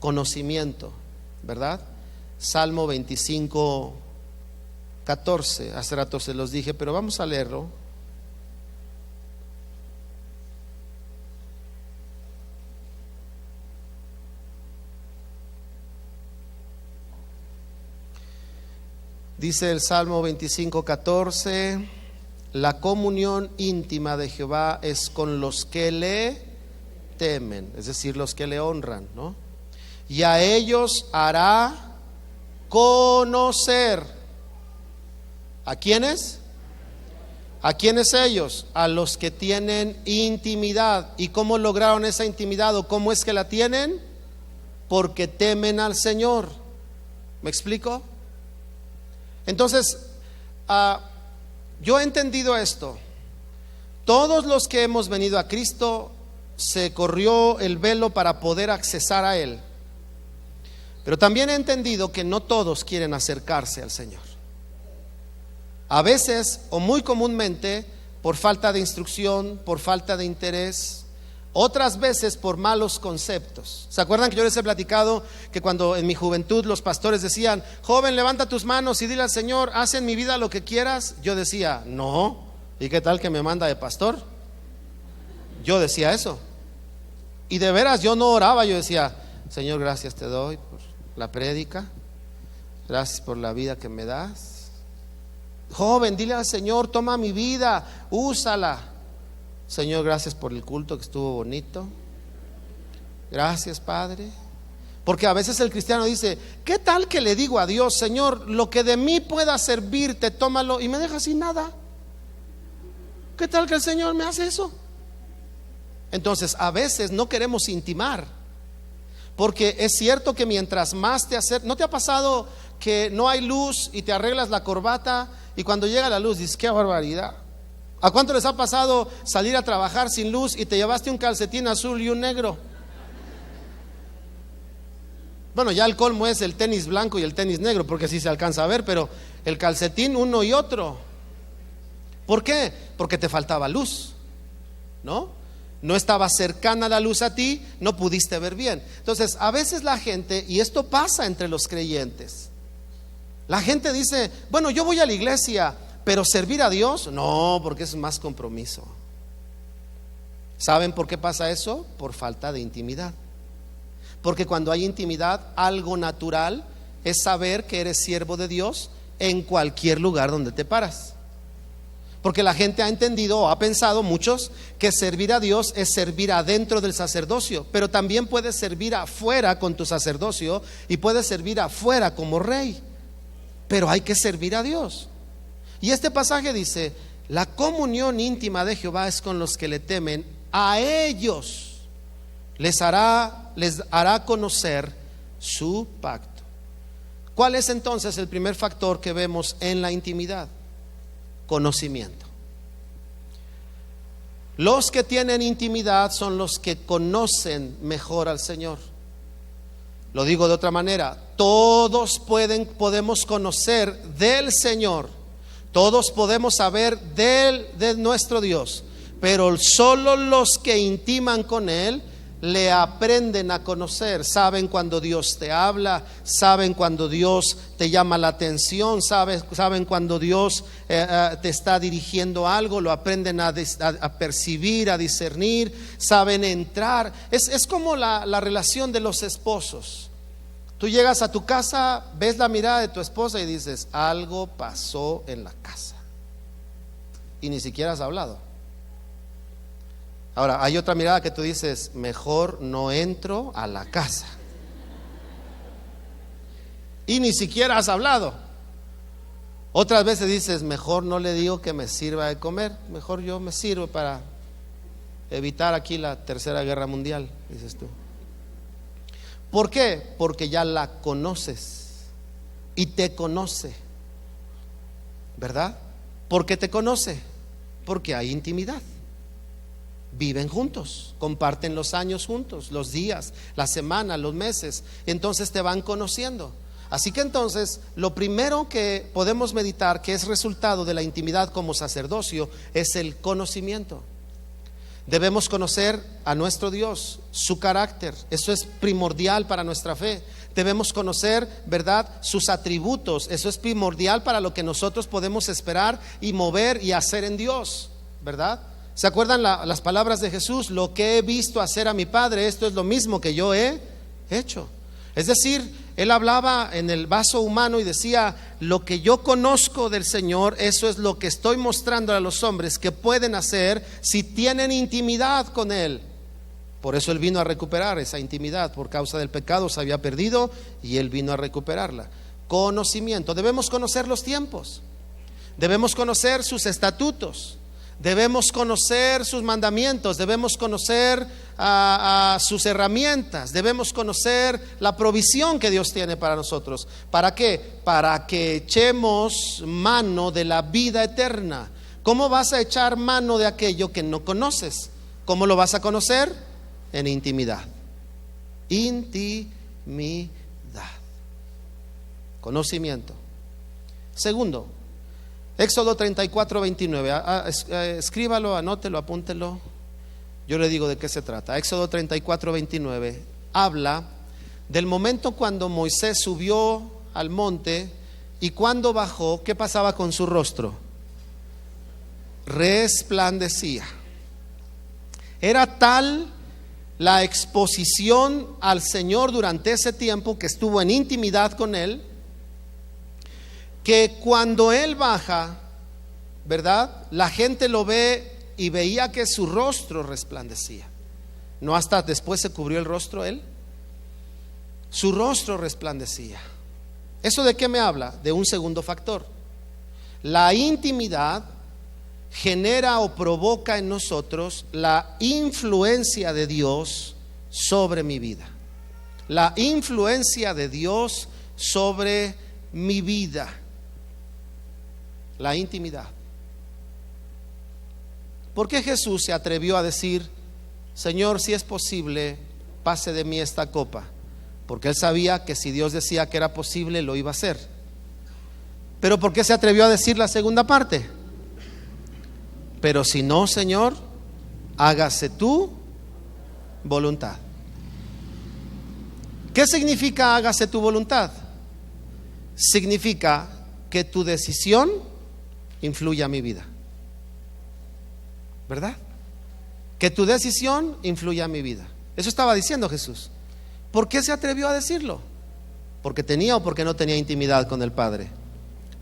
conocimiento, ¿verdad? Salmo 25, 14, hace rato se los dije, pero vamos a leerlo. Dice el Salmo 25, 14, la comunión íntima de Jehová es con los que le temen, es decir, los que le honran, ¿no? Y a ellos hará conocer. ¿A quiénes? ¿A quiénes ellos? A los que tienen intimidad. ¿Y cómo lograron esa intimidad o cómo es que la tienen? Porque temen al Señor. ¿Me explico? Entonces, yo he entendido esto. Todos los que hemos venido a Cristo, se corrió el velo para poder accesar a Él. Pero también he entendido que no todos quieren acercarse al Señor. A veces, o muy comúnmente, por falta de instrucción, por falta de interés. Otras veces por malos conceptos. ¿Se acuerdan que yo les he platicado que cuando en mi juventud los pastores decían, joven, levanta tus manos y dile al Señor, haz en mi vida lo que quieras? Yo decía, no. ¿Y qué tal que me manda de pastor? Yo decía eso. Y de veras yo no oraba, yo decía, Señor, gracias te doy por la prédica, gracias por la vida que me das. Joven, dile al Señor, toma mi vida, úsala. Señor, gracias por el culto que estuvo bonito. Gracias, Padre. Porque a veces el cristiano dice, ¿qué tal que le digo a Dios, Señor, lo que de mí pueda servirte, tómalo, y me deja sin nada? ¿Qué tal que el Señor me hace eso? Entonces a veces no queremos intimar, porque es cierto que mientras más te acercas, ¿no te ha pasado que no hay luz y te arreglas la corbata y cuando llega la luz dices, qué barbaridad? ¿A cuánto les ha pasado salir a trabajar sin luz y te llevaste un calcetín azul y un negro? Bueno, ya el colmo es el tenis blanco y el tenis negro, porque sí se alcanza a ver, pero el calcetín uno y otro. ¿Por qué? Porque te faltaba luz, ¿no? No estaba cercana la luz a ti, no pudiste ver bien. Entonces, a veces la gente, y esto pasa entre los creyentes, la gente dice, bueno, yo voy a la iglesia, pero servir a Dios, no, porque es más compromiso. ¿Saben por qué pasa eso? Por falta de intimidad. Porque cuando hay intimidad, algo natural es saber que eres siervo de Dios en cualquier lugar donde te paras. Porque la gente ha entendido o ha pensado, muchos, que servir a Dios es servir adentro del sacerdocio, pero también puedes servir afuera con tu sacerdocio y puedes servir afuera como rey. pero hay que servir a Dios. Y este pasaje dice: la comunión íntima de Jehová es con los que le temen, a ellos les hará conocer su pacto. ¿Cuál es entonces el primer factor que vemos en la intimidad? Conocimiento. Los que tienen intimidad son los que conocen mejor al Señor. Lo digo de otra manera: todos podemos conocer del Señor, todos podemos saber de nuestro Dios, pero solo los que intiman con Él le aprenden a conocer. Saben cuando Dios te habla, saben cuando Dios te llama la atención, saben cuando Dios te está dirigiendo algo, lo aprenden a percibir, a discernir, saben entrar. Es como la relación de los esposos. Tú llegas a tu casa, ves la mirada de tu esposa y dices: algo pasó en la casa, y ni siquiera has hablado. Ahora, hay otra mirada que tú dices: mejor no entro a la casa, y ni siquiera has hablado. Otras veces dices: mejor no le digo que me sirva de comer, mejor yo me sirvo para evitar aquí la tercera guerra mundial, dices tú. ¿Por qué? Porque ya la conoces y te conoce, ¿verdad? ¿Por qué te conoce? Porque hay intimidad. Viven juntos, comparten los años juntos, los días, la semana, los meses. Entonces te van conociendo. Así que entonces lo primero que podemos meditar, que es resultado de la intimidad como sacerdocio, es el conocimiento. Debemos conocer a nuestro Dios, su carácter. Eso es primordial para nuestra fe. Debemos conocer, ¿verdad?, sus atributos. Eso es primordial para lo que nosotros podemos esperar y mover y hacer en Dios, ¿verdad? ¿Se acuerdan las palabras de Jesús? Lo que he visto hacer a mi Padre, esto es lo mismo que yo he hecho. Es decir, Él hablaba en el vaso humano y decía: lo que yo conozco del Señor, eso es lo que estoy mostrando a los hombres que pueden hacer si tienen intimidad con Él. Por eso Él vino a recuperar esa intimidad. Por causa del pecado se había perdido y Él vino a recuperarla. Conocimiento. Debemos conocer los tiempos, debemos conocer sus estatutos, debemos conocer sus mandamientos, debemos conocer sus herramientas, debemos conocer la provisión que Dios tiene para nosotros. ¿Para qué? Para que echemos mano de la vida eterna. ¿Cómo vas a echar mano de aquello que no conoces? ¿Cómo lo vas a conocer? En intimidad. Intimidad. Conocimiento. Segundo, Éxodo 34:29. Escríbalo, anótelo, apúntelo. Yo le digo de qué se trata. Éxodo 34:29 habla del momento cuando Moisés subió al monte y cuando bajó, ¿qué pasaba con su rostro? Resplandecía. Era tal la exposición al Señor durante ese tiempo que estuvo en intimidad con Él, que cuando Él baja, ¿verdad?, la gente lo ve y veía que su rostro resplandecía. No hasta después se cubrió el rostro Él. Su rostro resplandecía. ¿Eso de qué me habla? De un segundo factor. La intimidad genera o provoca en nosotros la influencia de Dios sobre mi vida. La influencia de Dios sobre mi vida. La intimidad. ¿Por qué Jesús se atrevió a decir: Señor, si es posible, pase de mí esta copa? Porque Él sabía que si Dios decía que era posible, lo iba a hacer. Pero ¿por qué se atrevió a decir la segunda parte? Pero si no, Señor, hágase tu voluntad. ¿Qué significa hágase tu voluntad? Significa que tu decisión influye a mi vida, ¿verdad? Que tu decisión influye a mi vida. Eso estaba diciendo Jesús. ¿Por qué se atrevió a decirlo? ¿Porque tenía o porque no tenía intimidad con el Padre?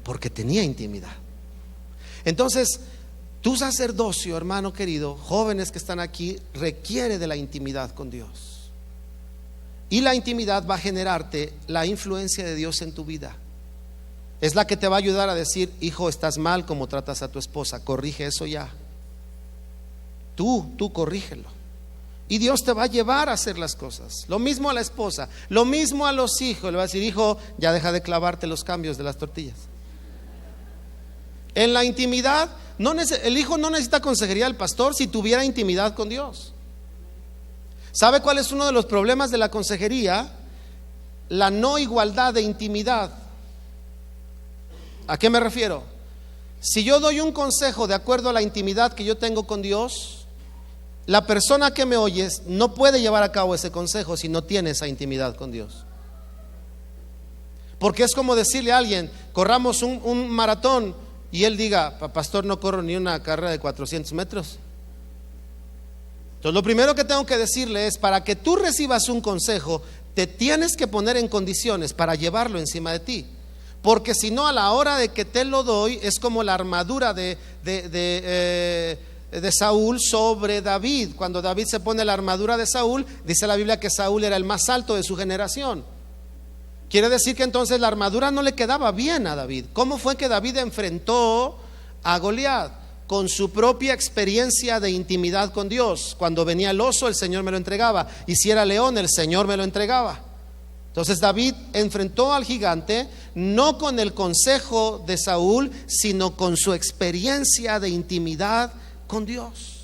Porque tenía intimidad. Entonces, tu sacerdocio, hermano querido, jóvenes que están aquí, requiere de la intimidad con Dios. Y la intimidad va a generarte la influencia de Dios en tu vida. Es la que te va a ayudar a decir: hijo, estás mal como tratas a tu esposa, corrige eso ya. Tú corrígelo. Y Dios te va a llevar a hacer las cosas. Lo mismo a la esposa, lo mismo a los hijos. Le va a decir: hijo, ya deja de clavarte los cambios de las tortillas. En la intimidad, el hijo no necesita consejería del pastor si tuviera intimidad con Dios. ¿Sabe cuál es uno de los problemas de la consejería? La no igualdad de intimidad. ¿A qué me refiero? Si yo doy un consejo de acuerdo a la intimidad que yo tengo con Dios, la persona que me oye no puede llevar a cabo ese consejo si no tiene esa intimidad con Dios. Porque es como decirle a alguien: corramos un maratón, y él diga: pastor, no corro ni una carrera de 400 metros. Entonces lo primero que tengo que decirle es: para que tú recibas un consejo, te tienes que poner en condiciones para llevarlo encima de ti. Porque si no, a la hora de que te lo doy, es como la armadura de Saúl sobre David. Cuando David se pone la armadura de Saúl, dice la Biblia que Saúl era el más alto de su generación. Quiere decir que entonces la armadura no le quedaba bien a David. ¿Cómo fue que David enfrentó a Goliat? Con su propia experiencia de intimidad con Dios. Cuando venía el oso, el Señor me lo entregaba, y si era león, el Señor me lo entregaba. Entonces David enfrentó al gigante no con el consejo de Saúl, sino con su experiencia de intimidad con Dios.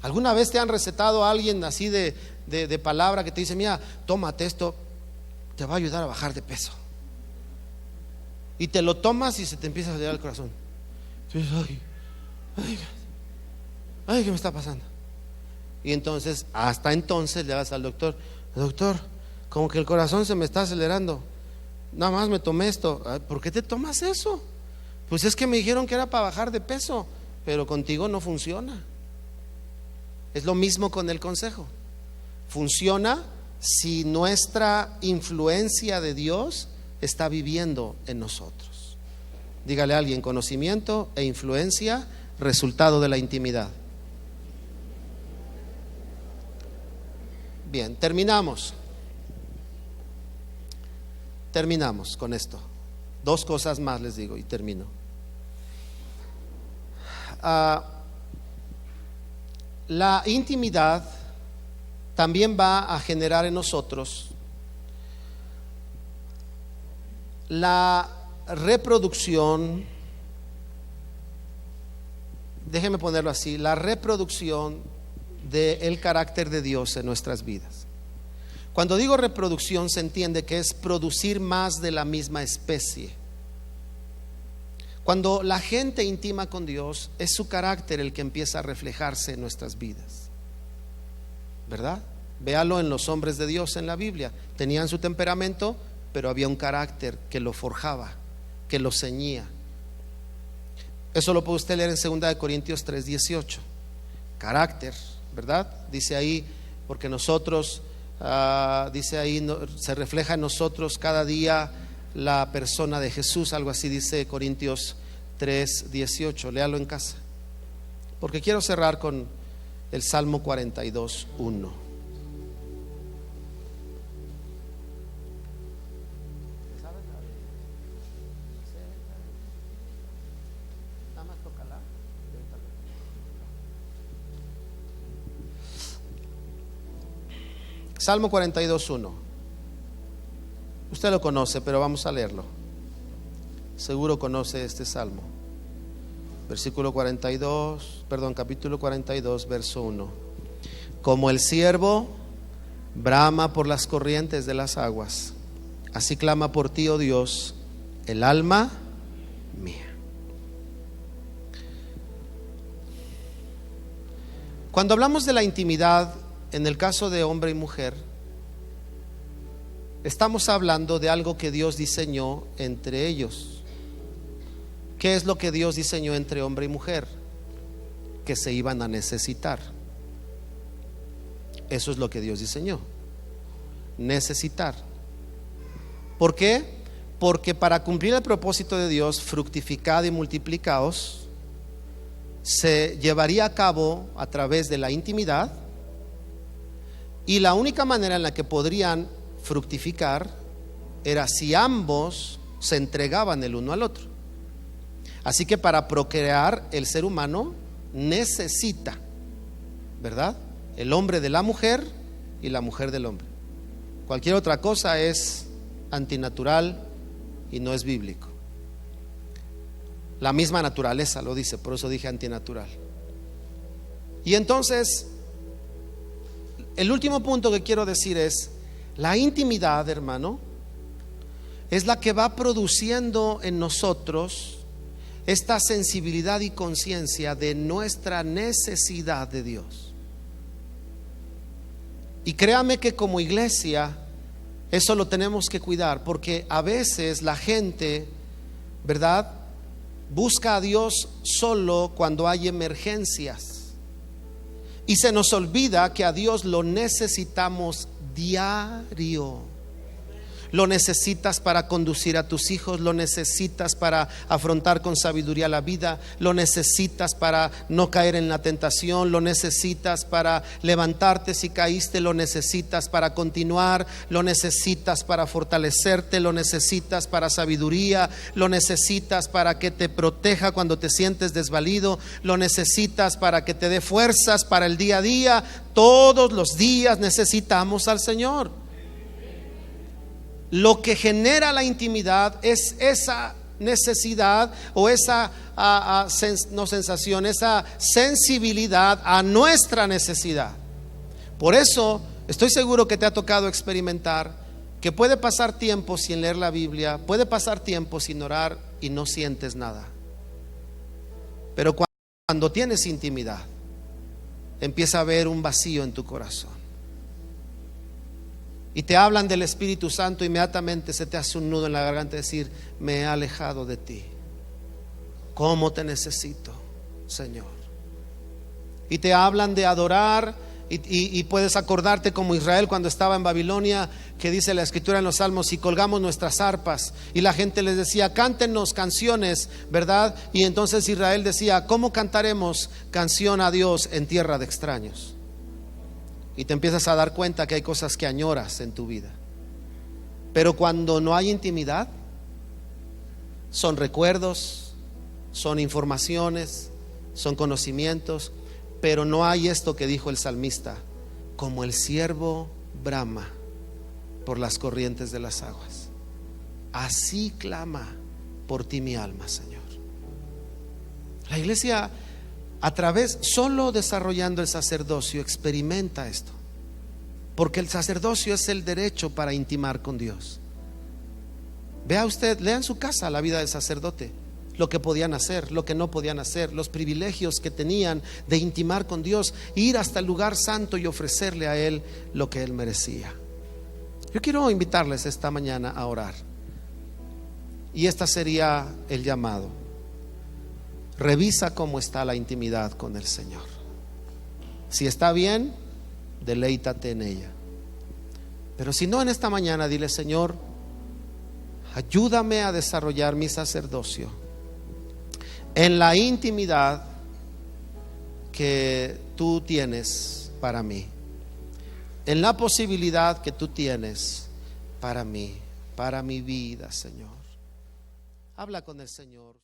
¿Alguna vez te han recetado a alguien así de palabra que te dice: mira, tómate esto, te va a ayudar a bajar de peso? Y te lo tomas y se te empieza a salir el corazón. Ay, ¿qué me está pasando? Y entonces, hasta entonces le vas al doctor: doctor, como que el corazón se me está acelerando, nada más me tomé esto. ¿Por qué te tomas eso? Pues es que me dijeron que era para bajar de peso, pero contigo no funciona. Es lo mismo con el consejo. Funciona si nuestra influencia de Dios está viviendo en nosotros. Dígale a alguien: conocimiento e influencia, resultado de la intimidad. Bien, terminamos con esto. Dos cosas más les digo y termino. La intimidad también va a generar en nosotros la reproducción, déjeme ponerlo así, la reproducción del carácter de Dios en nuestras vidas. Cuando digo reproducción, se entiende que es producir más de la misma especie. Cuando la gente intima con Dios, es su carácter el que empieza a reflejarse en nuestras vidas, ¿verdad? Véalo en los hombres de Dios en la Biblia. Tenían su temperamento, pero había un carácter que lo forjaba, que lo ceñía. Eso lo puede usted leer en 2 Corintios 3:18. Carácter, ¿verdad? Dice ahí, porque nosotros, dice ahí, se refleja en nosotros cada día la persona de Jesús, algo así dice Corintios 3:18. Léalo en casa, porque quiero cerrar con el Salmo 42:1. Salmo 42:1. Usted lo conoce, pero vamos a leerlo. Seguro conoce este salmo. Capítulo 42, verso 1. Como el ciervo brama por las corrientes de las aguas, así clama por ti, oh Dios, el alma mía. Cuando hablamos de la intimidad, en el caso de hombre y mujer, estamos hablando de algo que Dios diseñó entre ellos. ¿Qué es lo que Dios diseñó entre hombre y mujer? Que se iban a necesitar. Eso es lo que Dios diseñó. Necesitar. ¿Por qué? Porque para cumplir el propósito de Dios, fructificad y multiplicaos, se llevaría a cabo a través de la intimidad. Y la única manera en la que podrían fructificar era si ambos se entregaban el uno al otro. Así que para procrear el ser humano necesita, ¿verdad?, el hombre de la mujer y la mujer del hombre. Cualquier otra cosa es antinatural y no es bíblico. La misma naturaleza lo dice, por eso dije antinatural. Y entonces, el último punto que quiero decir es: la intimidad, hermano, es la que va produciendo en nosotros esta sensibilidad y conciencia de nuestra necesidad de Dios. Y créame que como iglesia eso lo tenemos que cuidar, porque a veces la gente, ¿verdad?, busca a Dios solo cuando hay emergencias, y se nos olvida que a Dios lo necesitamos diario. Lo necesitas para conducir a tus hijos, lo necesitas para afrontar con sabiduría la vida, lo necesitas para no caer en la tentación, lo necesitas para levantarte si caíste, lo necesitas para continuar, lo necesitas para fortalecerte, lo necesitas para sabiduría, lo necesitas para que te proteja cuando te sientes desvalido, lo necesitas para que te dé fuerzas para el día a día. Todos los días necesitamos al Señor. Lo que genera la intimidad es esa necesidad o esa sensación, esa sensibilidad a nuestra necesidad. Por eso estoy seguro que te ha tocado experimentar que puede pasar tiempo sin leer la Biblia, puede pasar tiempo sin orar y no sientes nada. Pero cuando tienes intimidad, empieza a haber un vacío en tu corazón. Y te hablan del Espíritu Santo, inmediatamente se te hace un nudo en la garganta, decir: me he alejado de ti. ¿Cómo te necesito, Señor? Y te hablan de adorar, y puedes acordarte como Israel cuando estaba en Babilonia, que dice la Escritura en los Salmos: y colgamos nuestras arpas, y la gente les decía: cántenos canciones, ¿verdad? Y entonces Israel decía: ¿cómo cantaremos canción a Dios en tierra de extraños? Y te empiezas a dar cuenta que hay cosas que añoras en tu vida. Pero cuando no hay intimidad, son recuerdos, son informaciones, son conocimientos, pero no hay esto que dijo el salmista: como el ciervo brama por las corrientes de las aguas, así clama por ti mi alma, Señor. La iglesia, a través, solo desarrollando el sacerdocio, experimenta esto, porque el sacerdocio es el derecho para intimar con Dios. Vea usted, lea en su casa la vida del sacerdote, lo que podían hacer, lo que no podían hacer, los privilegios que tenían de intimar con Dios, ir hasta el lugar santo y ofrecerle a Él lo que Él merecía. Yo quiero invitarles esta mañana a orar, y este sería el llamado. Revisa cómo está la intimidad con el Señor. Si está bien, deleítate en ella. Pero si no, en esta mañana dile: Señor, ayúdame a desarrollar mi sacerdocio en la intimidad que tú tienes para mí, en la posibilidad que tú tienes para mí, para mi vida, Señor. Habla con el Señor.